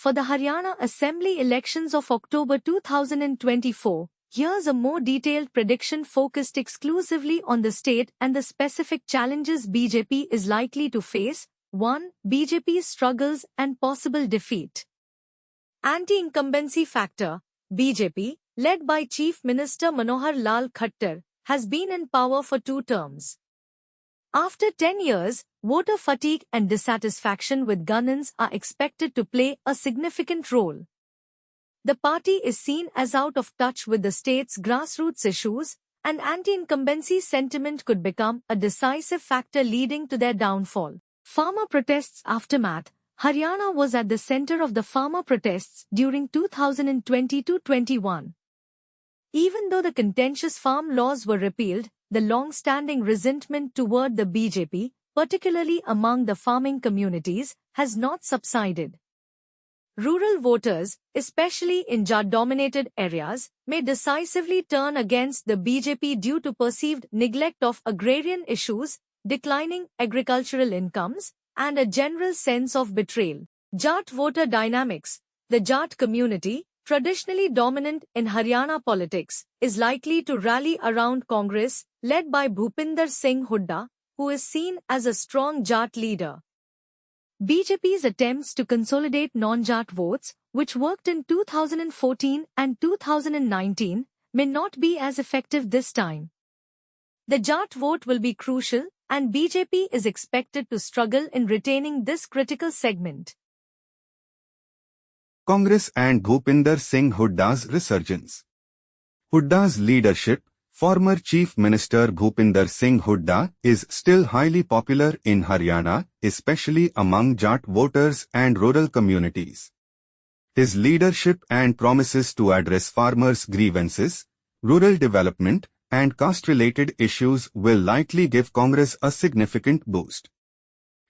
for the Haryana Assembly elections of October 2024. Here's a more detailed prediction focused exclusively on the state and the specific challenges BJP is likely to face. 1. BJP's struggles and possible defeat. Anti-incumbency factor. BJP, led by Chief Minister Manohar Lal Khattar, has been in power for 2 terms. After 10 years, voter fatigue and dissatisfaction with governance are expected to play a significant role. The party is seen as out of touch with the state's grassroots issues, and anti-incumbency sentiment could become a decisive factor leading to their downfall. Farmer protests aftermath. Haryana was at the center of the farmer protests during 2020-21. Even though the contentious farm laws were repealed, the long-standing resentment toward the BJP, particularly among the farming communities, has not subsided. Rural voters, especially in Jat-dominated areas, may decisively turn against the BJP due to perceived neglect of agrarian issues, declining agricultural incomes, and a general sense of betrayal. Jat voter dynamics. The Jat community, traditionally dominant in Haryana politics, is likely to rally around Congress, led by Bhupinder Singh Hooda, who is seen as a strong Jat leader. BJP's attempts to consolidate non-Jat votes, which worked in 2014 and 2019, may not be as effective this time. The Jat vote will be crucial, and BJP is expected to struggle in retaining this critical segment. Congress and Bhupinder Singh Hooda's resurgence. Hooda's leadership. Former Chief Minister Bhupinder Singh Hooda is still highly popular in Haryana, especially among Jat voters and rural communities. His leadership and promises to address farmers' grievances, rural development, and caste-related issues will likely give Congress a significant boost.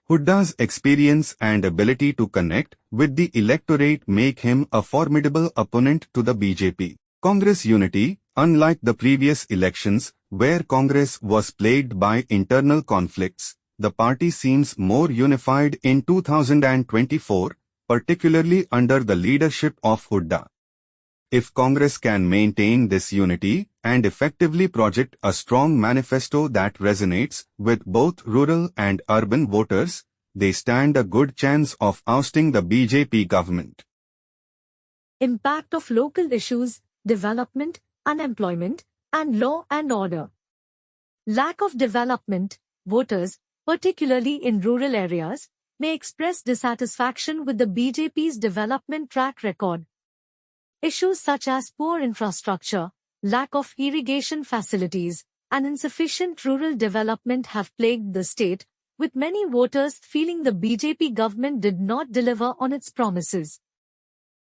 Hooda's experience and ability to connect with the electorate make him a formidable opponent to the BJP. Congress unity. Unlike the previous elections, where Congress was plagued by internal conflicts, the party seems more unified in 2024, particularly under the leadership of Hooda. If Congress can maintain this unity and effectively project a strong manifesto that resonates with both rural and urban voters, they stand a good chance of ousting the BJP government. Impact of local issues, development, unemployment, and law and order. Lack of development. Voters, particularly in rural areas, may express dissatisfaction with the BJP's development track record. Issues such as poor infrastructure, lack of irrigation facilities, and insufficient rural development have plagued the state, with many voters feeling the BJP government did not deliver on its promises.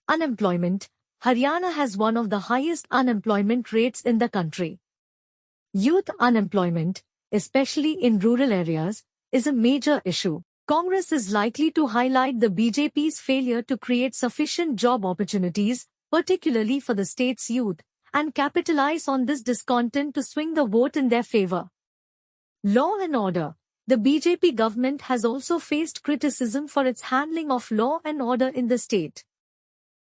Unemployment. Haryana has one of the highest unemployment rates in the country. Youth unemployment, especially in rural areas, is a major issue. Congress is likely to highlight the BJP's failure to create sufficient job opportunities, particularly for the state's youth, and capitalize on this discontent to swing the vote in their favor. Law and order. The BJP government has also faced criticism for its handling of law and order in the state.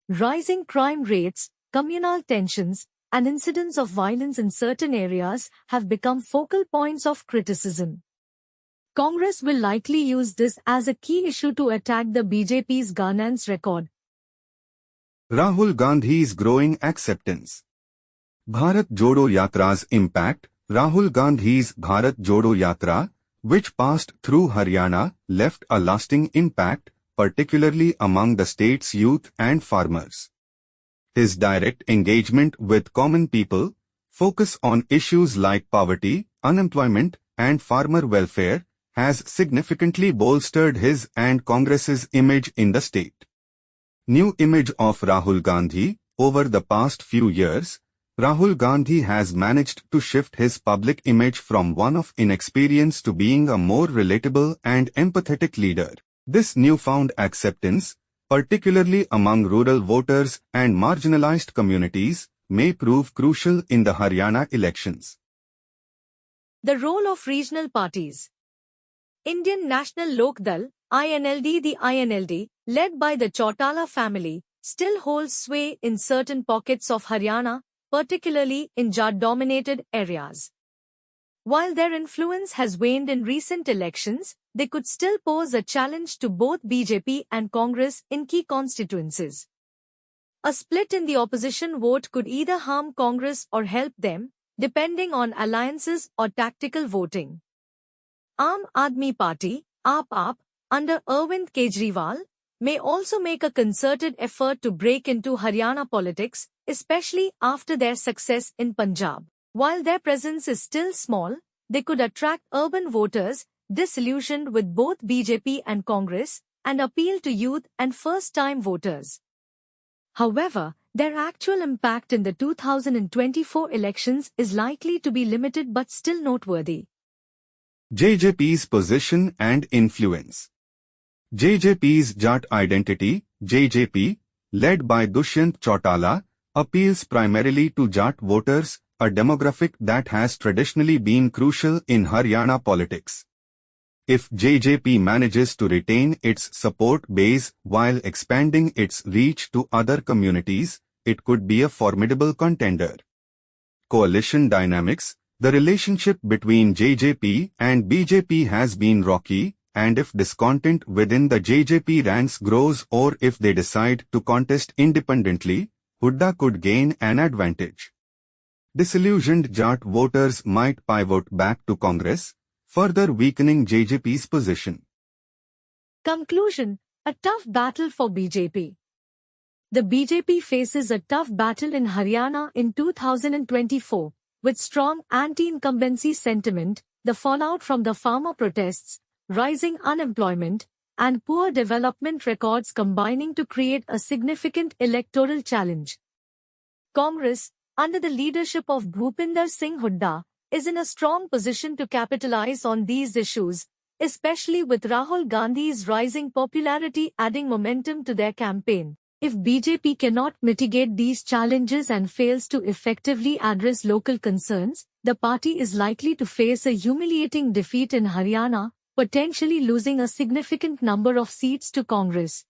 Rising crime rates, communal tensions, and incidents of violence in certain areas have become focal points of criticism. Congress will likely use this as a key issue to attack the BJP's governance record. Rahul Gandhi's growing acceptance. Bharat Jodo Yatra's impact. Rahul Gandhi's Bharat Jodo Yatra, which passed through Haryana, left a lasting impact, particularly among the state's youth and farmers. His direct engagement with common people, focus on issues like poverty, unemployment, and farmer welfare, has significantly bolstered his and Congress's image in the state. New image of Rahul Gandhi. Over the past few years, Rahul Gandhi has managed to shift his public image from one of inexperience to being a more relatable and empathetic leader. This newfound acceptance, particularly among rural voters and marginalized communities, may prove crucial in the Haryana elections. The role of regional parties. Indian National Lok Dal, INLD. The INLD, led by the Chautala family, still holds sway in certain pockets of Haryana, particularly in Jat-dominated areas. While their influence has waned in recent elections, they could still pose a challenge to both BJP and Congress in key constituencies. A split in the opposition vote could either harm Congress or help them, depending on alliances or tactical voting. Aam Aadmi Party, AAP, under Arvind Kejriwal, may also make a concerted effort to break into Haryana politics, especially after their success in Punjab. While their presence is still small, they could attract urban voters, disillusioned with both BJP and Congress, and appeal to youth and first-time voters. However, their actual impact in the 2024 elections is likely to be limited but still noteworthy. JJP's position and influence. JJP's Jat identity, JJP, led by Dushyant Chautala, appeals primarily to Jat voters, a demographic that has traditionally been crucial in Haryana politics. If JJP manages to retain its support base while expanding its reach to other communities, it could be a formidable contender. Coalition dynamics. The relationship between JJP and BJP has been rocky, and if discontent within the JJP ranks grows or if they decide to contest independently, Hooda could gain an advantage. Disillusioned Jat voters might pivot back to Congress, further weakening JJP's position. Conclusion: a tough battle for BJP. The BJP faces a tough battle in Haryana in 2024, with strong anti-incumbency sentiment, the fallout from the farmer protests, rising unemployment, and poor development records combining to create a significant electoral challenge. Congress, under the leadership of Bhupinder Singh Hooda, is in a strong position to capitalize on these issues, especially with Rahul Gandhi's rising popularity adding momentum to their campaign. If BJP cannot mitigate these challenges and fails to effectively address local concerns, the party is likely to face a humiliating defeat in Haryana, potentially losing a significant number of seats to Congress.